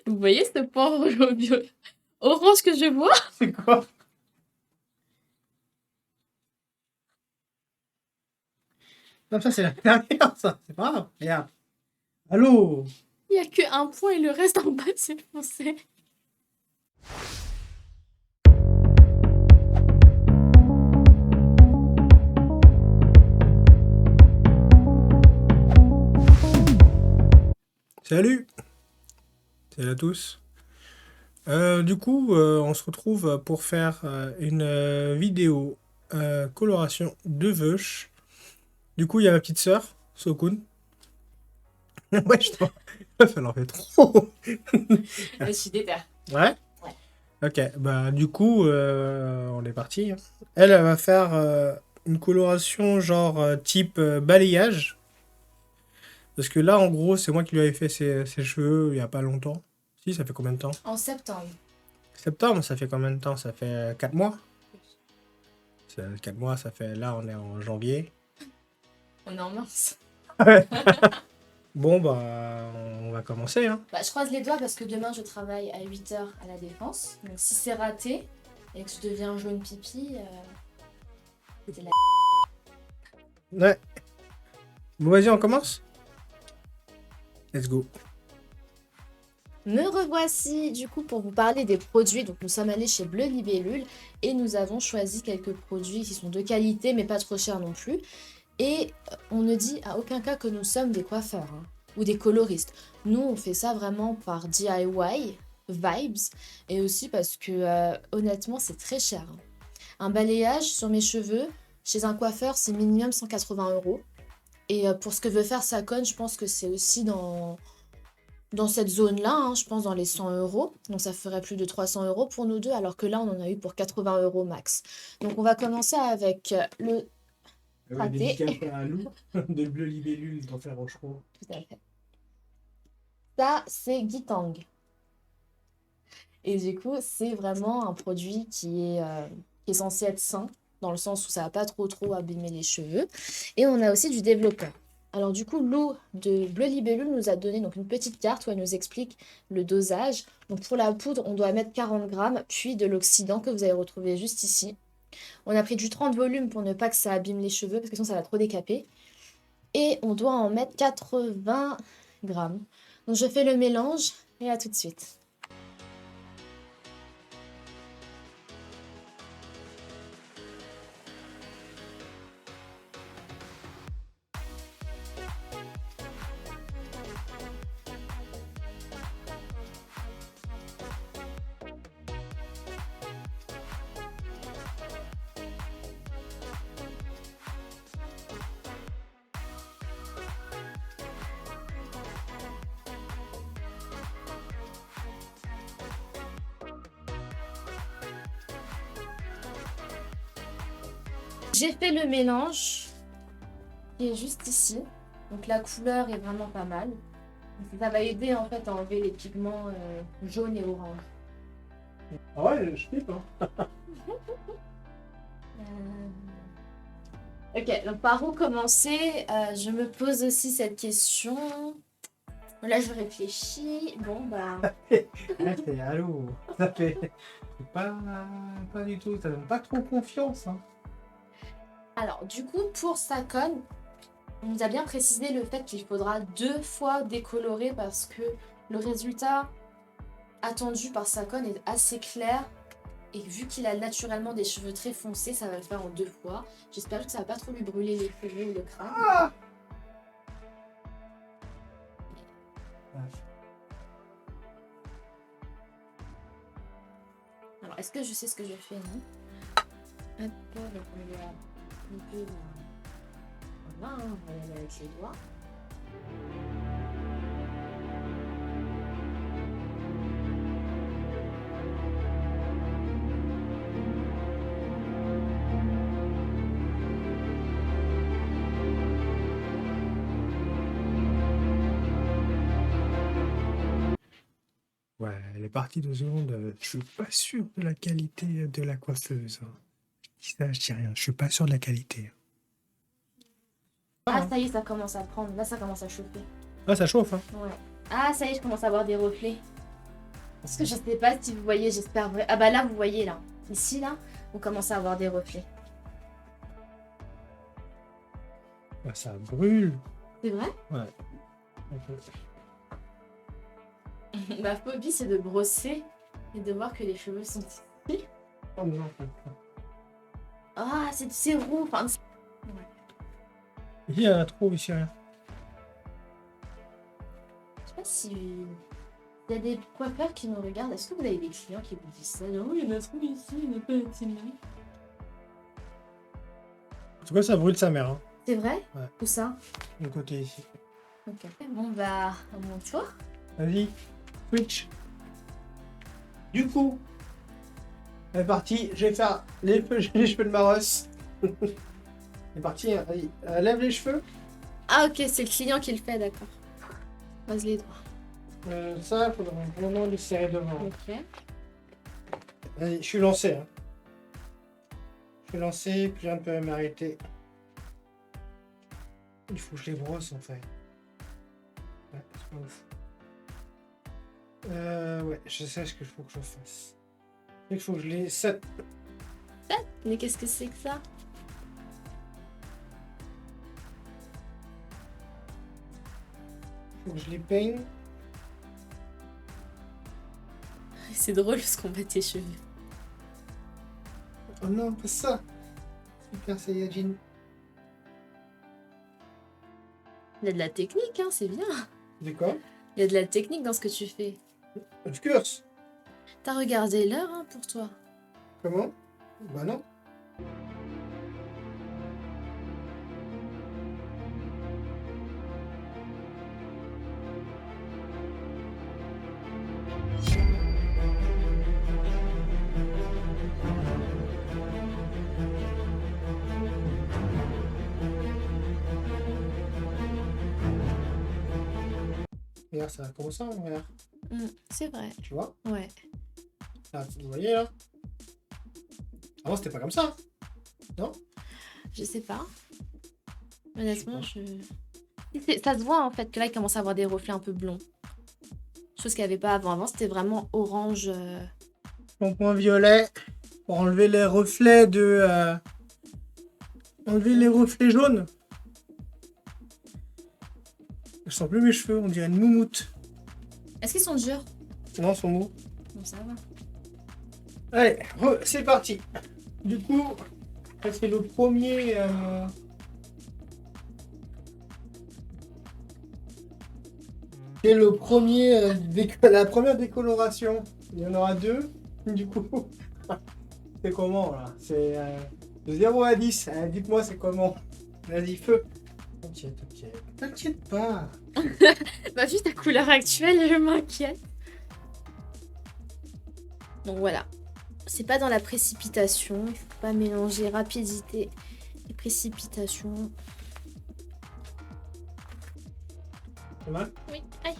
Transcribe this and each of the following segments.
Vous voyez ce point orange que je vois? C'est quoi? Non, ça, c'est la dernière, ça. C'est pas grave. Regarde. Allô? Il n'y a qu'un point et le reste en bas, c'est foncé. Salut! Salut à tous. Du coup, on se retrouve pour faire une vidéo coloration de Veuch. Du coup, il y a ma petite sœur, Sokun. Ouais, je vois. Elle en fait trop. Je suis déter. Ouais? Ouais. Ok, bah du coup, on est parti, hein. Elle va faire une coloration genre type balayage. Parce que là, en gros, c'est moi qui lui avais fait ses cheveux il y a pas longtemps. Si, ça fait combien de temps? En septembre. Septembre, ça fait combien de temps? Ça fait 4 mois? 4 mois, ça fait... Là, on est en janvier. On est en mars. Bon, bah, on va commencer, hein. Bah, je croise les doigts parce que demain je travaille à 8h à la Défense. Donc si c'est raté et que je deviens jaune pipi, c'est la... Ouais. Bon, vas-y, on commence? Let's go. Me revoici du coup pour vous parler des produits. Donc nous sommes allés chez Bleu Libellule et nous avons choisi quelques produits qui sont de qualité mais pas trop chers non plus. Et on ne dit à aucun cas que nous sommes des coiffeurs hein, ou des coloristes. Nous on fait ça vraiment par DIY, vibes, et aussi parce que honnêtement c'est très cher, hein. Un balayage sur mes cheveux chez un coiffeur c'est minimum 180 €. Et pour ce que veut faire Sakon, je pense que c'est aussi dans cette zone-là, hein, je pense dans les 100 €. Donc ça ferait plus de 300 € pour nous deux, alors que là, on en a eu pour 80 € max. Donc on va commencer avec le raté. Dédicace à Lou, de Bleu Libellule, d'Enfer Rochereau. Tout à fait. Ça, c'est Gitang. Et du coup, c'est vraiment un produit qui est censé être sain, dans le sens où ça va pas trop abîmer les cheveux. Et on a aussi du développeur. Alors du coup, Lou de Bleu Libellule nous a donné donc une petite carte où elle nous explique le dosage. Donc pour la poudre, on doit mettre 40 grammes, puis de l'oxydant que vous allez retrouver juste ici. On a pris du 30 volume pour ne pas que ça abîme les cheveux, parce que sinon ça va trop décaper. Et on doit en mettre 80 grammes. Donc je fais le mélange et à tout de suite. J'ai fait le mélange qui est juste ici. Donc la couleur est vraiment pas mal. Ça va aider en fait à enlever les pigments jaunes et orange. Ah ouais, je flippe, hein. Ok, donc par où commencer? Je me pose aussi cette question. Là, je réfléchis. Bon, bah. Allô, ça fait pas, pas du tout, ça donne pas trop confiance, hein. Alors, du coup, pour Sakon, on nous a bien précisé le fait qu'il faudra 2 fois décolorer parce que le résultat attendu par Sakon est assez clair. Et vu qu'il a naturellement des cheveux très foncés, ça va le faire en 2 fois. J'espère que ça va pas trop lui brûler les cheveux ou le crâne. Ah! Alors, est-ce que je sais ce que je fais, non? Hop, donc on va un peu... Voilà, on va y aller avec les doigts. Ouais, elle est partie 2 secondes. Je suis pas sûr de la qualité de la coiffeuse, hein. Je dis ça, je dis rien. Je suis pas sûr de la qualité. Ah, ça y est, ça commence à prendre. Là, ça commence à chauffer. Ah, ça chauffe, hein. Ouais. Ah, ça y est, je commence à avoir des reflets. Parce que je sais pas si vous voyez, j'espère vrai. Ah bah là, vous voyez là. Ici, là, on commence à avoir des reflets. Bah, ça brûle. C'est vrai? Ouais. Ok. Ma phobie, c'est de brosser et de voir que les cheveux sont ici. Oh non. Ah, c'est roux. Enfin, ouais. Il y a trop ici, rien. Je sais pas si il y a des coiffeurs qui nous regardent. Est-ce que vous avez des clients qui vous disent ça? Non, il y en a trop ici, il n'y en a pas ici. En tout cas, ça brûle sa mère. Hein. C'est vrai? Ouais. Où ça? Le côté ici. Ok. Bon, bah, à mon tour. Vas-y, switch. Du coup, elle est partie. Je vais faire les cheveux de Maros. Elle est partie. Hein. Vas-y, lève les cheveux. Ah, ok, c'est le client qui le fait, d'accord. Croise les doigts. Ça, il faudra vraiment les serrer devant. Ok. Vas-y, je suis lancé. Hein. Je suis lancé, puis un peu m'arrêter. Il faut que je les brosse en fait. Ouais, c'est pas ouf. Ouais, je sais ce qu'il faut que je fasse. Il faut que je les set. Mais qu'est-ce que c'est que ça? Il faut que je les peigne. C'est drôle ce qu'on bat tes cheveux. Oh non, pas ça. Super Saiyajin. Il y a de la technique, hein, c'est bien. De quoi? Il y a de la technique dans ce que tu fais. Of course. T'as regardé l'heure, hein, pour toi. Comment? Bah non. Regarde, ça a commencé, regarde. C'est vrai. Tu vois? Ouais. Là, vous voyez là? Avant, c'était pas comme ça. Non? Je sais pas. Honnêtement, ça se voit en fait que là, il commence à avoir des reflets un peu blonds. Chose qu'il n'y avait pas avant. Avant, c'était vraiment orange. Shampoing violet pour enlever les reflets de. Enlever les reflets jaunes. Je sens plus mes cheveux, on dirait une moumoute. Est-ce qu'ils sont durs? Non, ils sont mous. Bon, ça va. Allez, c'est parti. Du coup, c'est le premier. C'est le premier, la première décoloration. Il y en aura deux. Du coup, c'est comment là? C'est de 0 à 10. Dites-moi, c'est comment? Vas-y, feu. T'inquiète, t'inquiète. T'inquiète pas. Bah, vu ta couleur actuelle, je m'inquiète. Donc voilà. C'est pas dans la précipitation. Il faut pas mélanger rapidité et précipitation. C'est mal? Oui, aïe.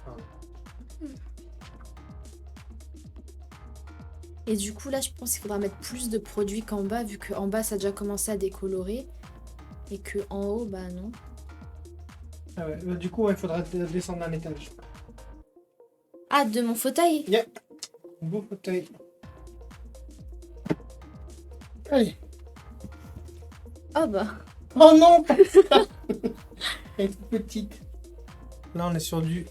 Ah. Et du coup, là, je pense qu'il faudra mettre plus de produits qu'en bas, vu qu'en bas, ça a déjà commencé à décolorer. Et que en haut, bah non. Ah ouais, du coup, il faudra descendre d'un étage. Ah, de mon fauteuil? Yeah. Beau fauteuil. Allez. Oh bah. Oh non, pas ça. Elle est toute petite. Là, on est sur du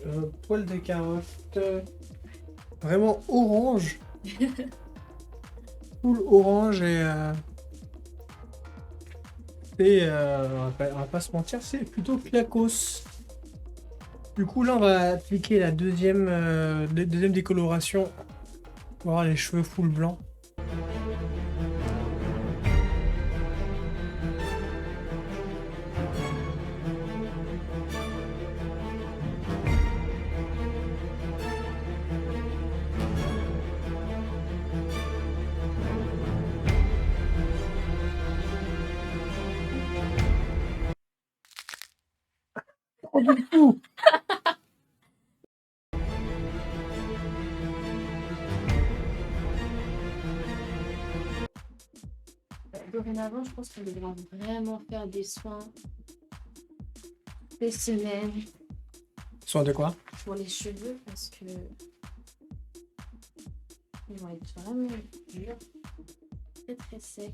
poil de carotte. Vraiment orange. Full orange et... on va pas se mentir, c'est plutôt clacos. Du coup, là, on va appliquer la deuxième décoloration pour avoir les cheveux full blanc. Oh, du coup. Dorénavant, je pense qu'on devra vraiment faire des soins des semaines Soin de quoi? pour les cheveux parce que Ils vont être vraiment durs. Très très secs.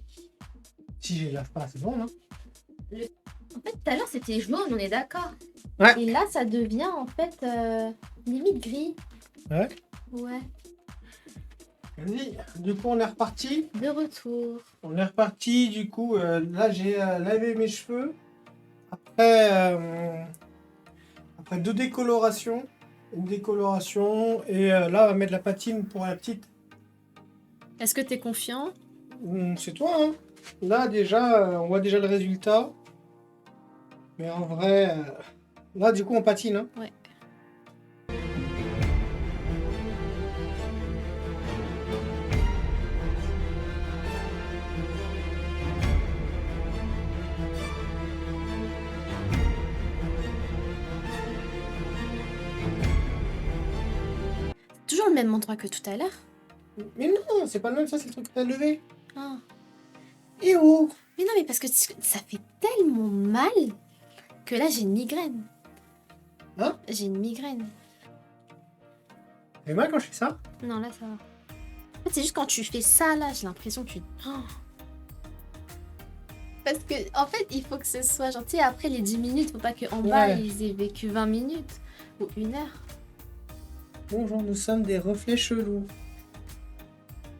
Si je les lave pas, c'est bon, non? En fait, tout à l'heure, c'était jaune, on est d'accord. Ouais. Et là, ça devient en fait limite gris. Ouais. Ouais. Vas-y, du coup, on est reparti. De retour. On est reparti, du coup, là, j'ai lavé mes cheveux. Après deux décolorations. Une décoloration. Et là, on va mettre la patine pour la petite. Est-ce que t'es confiant? C'est toi, hein. Là, déjà, on voit déjà le résultat. Mais en vrai, là, du coup, on patine, hein. Ouais. Toujours le même endroit que tout à l'heure? Mais non, c'est pas le même, ça, c'est le truc que t'as levé. Ah. Et oh! Mais non, mais parce que ça fait tellement mal que là, j'ai une migraine. Hein? J'ai une migraine. Et moi, quand je fais ça? Non, là, ça va. En fait, c'est juste quand tu fais ça, là, j'ai l'impression que tu... Oh. Parce que, en fait, il faut que ce soit genre, tu sais, après les 10 minutes, faut pas qu'en bas, Ouais. ils aient vécu 20 minutes ou 1 heure. Bonjour, nous sommes des reflets chelous.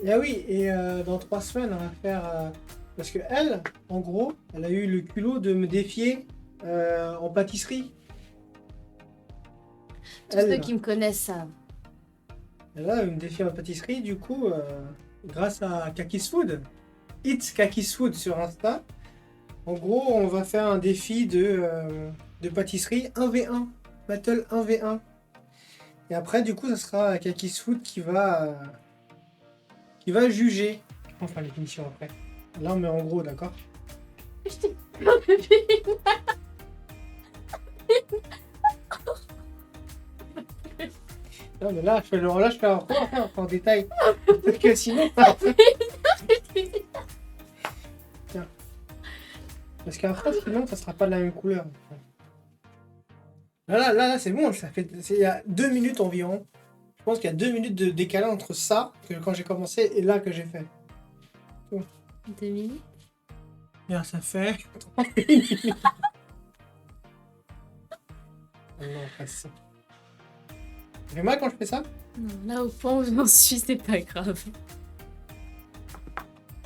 Et ah oui, et dans 3 semaines, on va faire... parce que elle, en gros, elle a eu le culot de me défier en pâtisserie. Tous ceux qui me connaissent savent. Elle a me défier en pâtisserie, du coup, grâce à Kakis Food, It's Kakis Food sur Insta, en gros, on va faire un défi de pâtisserie 1v1, battle 1v1. Et après, du coup, ça sera Kakis Food qui va juger. On fera les finitions après. Là, on met en gros, d'accord? Je t'ai Non, mais là, je fais en détail. Parce que sinon. Tiens. Parce qu'après, sinon, ça sera pas de la même couleur. Là, c'est bon. Il y a 2 minutes environ. Je pense qu'il y a 2 minutes de décalage entre ça, que quand j'ai commencé, et là que j'ai fait. 2 minutes. Bien, ça fait 31 minutes. Oh non, pas ça. Ça fait mal quand je fais ça? Non, là, au point où j'en suis, c'est pas grave.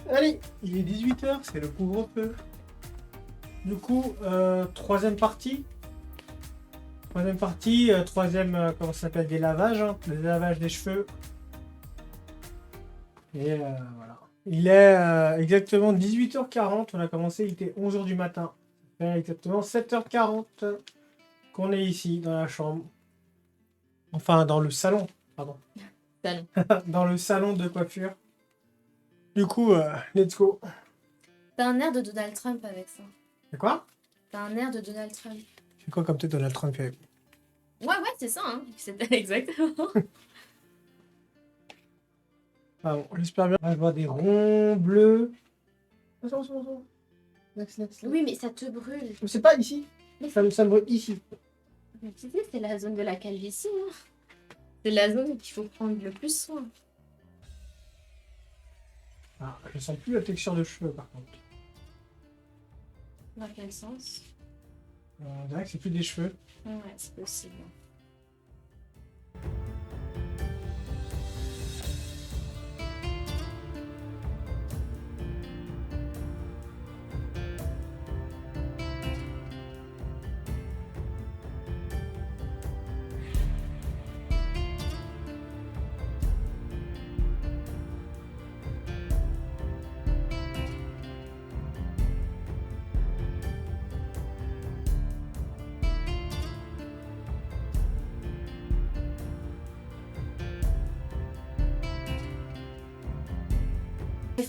Allez, il est 18h, c'est le couvre-feu. Du coup, troisième partie. Troisième, comment ça s'appelle, des lavages, hein, le lavage des cheveux. Et voilà. Il est exactement 18h40, on a commencé, il était 11h du matin. Ça fait exactement 7h40 qu'on est ici, dans la chambre. Enfin, dans le salon, pardon. Salon. Dans le salon de coiffure. Du coup, let's go. T'as un air de Donald Trump avec ça. C'est quoi? T'as un air de Donald Trump. C'est quoi comme peut-être Donald Trump fait? Ouais, c'est ça, hein. C'est exactement. Ah bon, j'espère bien. Je vois des ronds bleus. Attention. Next. Oui, mais ça te brûle. Mais c'est pas ici. Ça me brûle ici. Mais tu sais, c'est la zone de la calvitie. Hein. C'est la zone qu'il faut prendre le plus soin. Ah, je sens plus la texture de cheveux par contre. Dans quel sens? On dirait que c'est plus des cheveux. Ouais, c'est possible.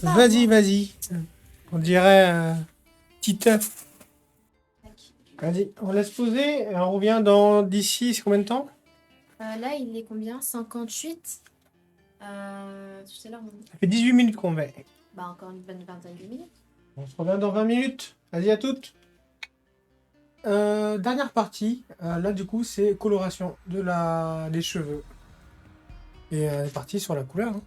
Vas-y. On dirait petit œuf. Vas-y, on laisse poser et on revient dans d'ici combien de temps? Là, il est combien? 58 tout à l'heure, Ça fait 18 minutes qu'on met. bah encore une bonne vingtaine de minutes. On se revient dans 20 minutes. Vas-y à toutes. Dernière partie. Là du coup c'est coloration des cheveux. Et on est parti sur la couleur. Hein.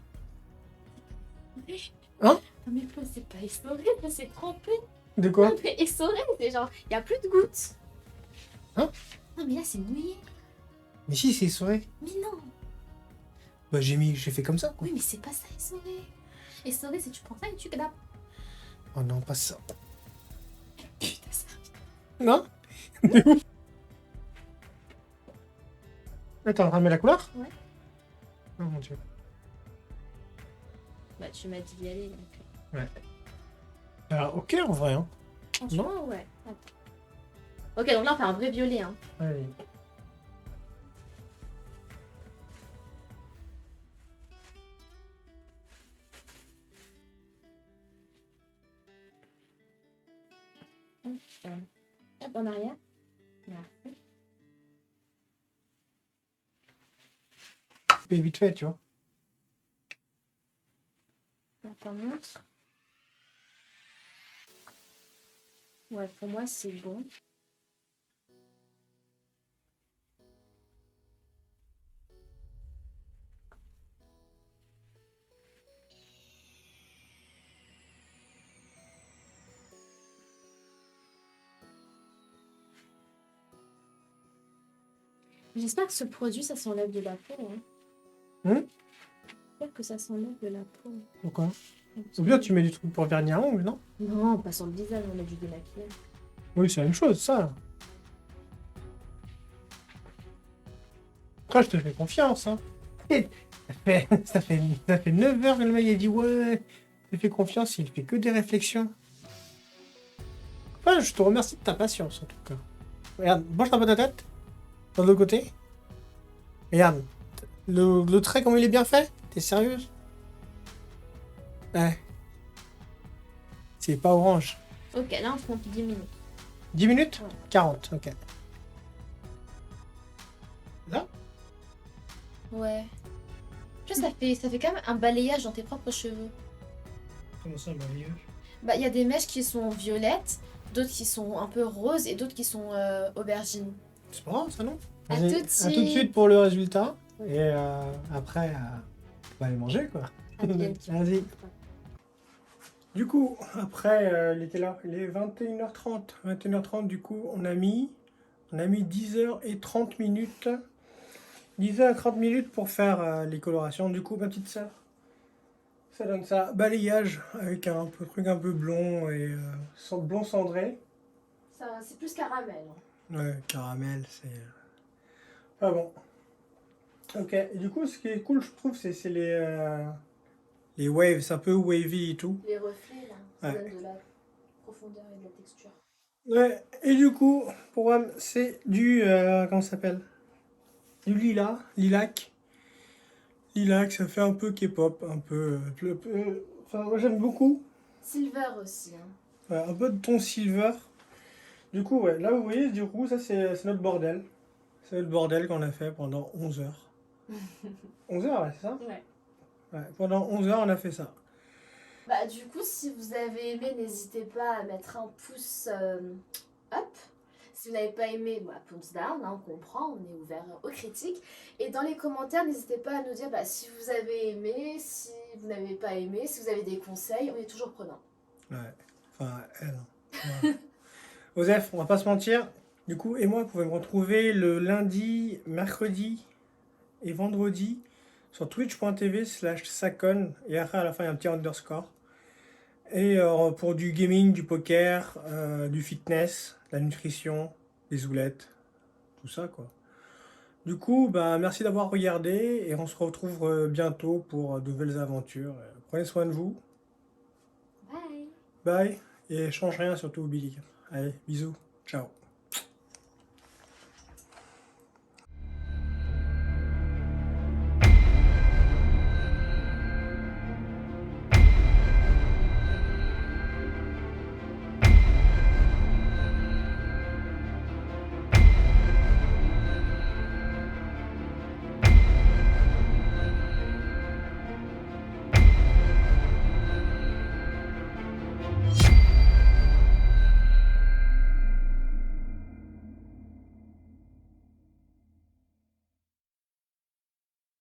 essoré. Hein? Non mais Flo, c'est pas essoré, Flo, c'est trempé. De quoi? Non mais essoré, c'est genre, il y a plus de gouttes. Hein? Non mais là, c'est mouillé. Mais si, c'est essoré. Mais non. Bah j'ai fait comme ça, quoi. Oui, mais c'est pas ça, essoré. Essoré, c'est tu prends ça et tu cadapes. Oh non, pas ça. Putain, ça. Non? De ouf. Là, t'es en train de mettre la couleur? Ouais. Oh mon dieu. Bah, tu m'as dit d'y aller, donc... Ouais. Alors, ok, en vrai, hein. Franchement, ouais. Ok, donc là, on fait un vrai violet, hein. Allez. Hop, en arrière. Merci. Mais vite fait, tu vois. Attends, montre. Ouais, pour moi, c'est bon. J'espère que ce produit, ça s'enlève de la peau. Hein. J'espère que ça s'enlève de la peau. Pourquoi? Ou bien tu mets du truc pour vernis à ongles, non? Non, pas sur le visage, on met du démaquillage. Oui, c'est la même chose, ça. Après, je te fais confiance, hein. Et ça fait 9 heures que le mec a dit ouais, je te fais confiance, il fait que des réflexions. Enfin, je te remercie de ta patience en tout cas. Regarde, bouge un peu ta tête. De l'autre côté. Regarde. Le trait, comment il est bien fait? T'es sérieuse? Ouais. C'est pas orange. Ok, là, on compte 10 minutes. 10 minutes? Ouais. 40, ok. Là? Ouais. Tu vois, ça fait quand même un balayage dans tes propres cheveux. Comment ça, balayage? Bah, il y a des mèches qui sont violettes, d'autres qui sont un peu roses et d'autres qui sont aubergines. C'est pas grave, ça, non? À Vas-y, tout de à tout de suite. suite pour le résultat. Et après, on va aller manger, quoi. À bientôt. Vas-y. Du coup, après, il était là, il est 21h30. 21h30, du coup, on a mis 10h30 minutes. 10h30 minutes pour faire les colorations. Du coup, ma petite sœur, ça donne ça. Balayage avec un peu, truc un peu blond et blond cendré. C'est plus caramel. Ouais, caramel, c'est. Ah bon. Ok, et du coup, ce qui est cool, je trouve, c'est les waves. C'est un peu wavy et tout. Les reflets, là, ça Ouais. donne de la profondeur et de la texture. Ouais, et du coup, pour moi, c'est du. Comment ça s'appelle? Du lilac. Lilac, ça fait un peu K-pop, un peu. Enfin, moi j'aime beaucoup. Silver aussi. Hein. Ouais, un peu de ton silver. Du coup, ouais, là vous voyez, du coup, ça c'est notre bordel. C'est notre bordel qu'on a fait pendant 11 heures. 11 heures, ouais, c'est ça? Ouais. Ouais, pendant 11 heures, on a fait ça. Bah, du coup, si vous avez aimé, n'hésitez pas à mettre un pouce up. Si vous n'avez pas aimé, bah, thumbs down, hein, on comprend, on est ouvert aux critiques. Et dans les commentaires, n'hésitez pas à nous dire bah, si vous avez aimé, si vous n'avez pas aimé, si vous avez des conseils, on est toujours prenant. Ouais, enfin, elle. Ouais. Osef, on va pas se mentir. Du coup, et moi, vous pouvez me retrouver le lundi, mercredi et vendredi sur twitch.tv/sacon. Et après, à la fin, il y a un petit underscore. Et pour du gaming, du poker, du fitness, la nutrition, les zoulettes, tout ça quoi. Du coup, bah, merci d'avoir regardé et on se retrouve bientôt pour de nouvelles aventures. Prenez soin de vous. Bye! Bye. Et change rien surtout, Billy. Allez, bisous. Ciao.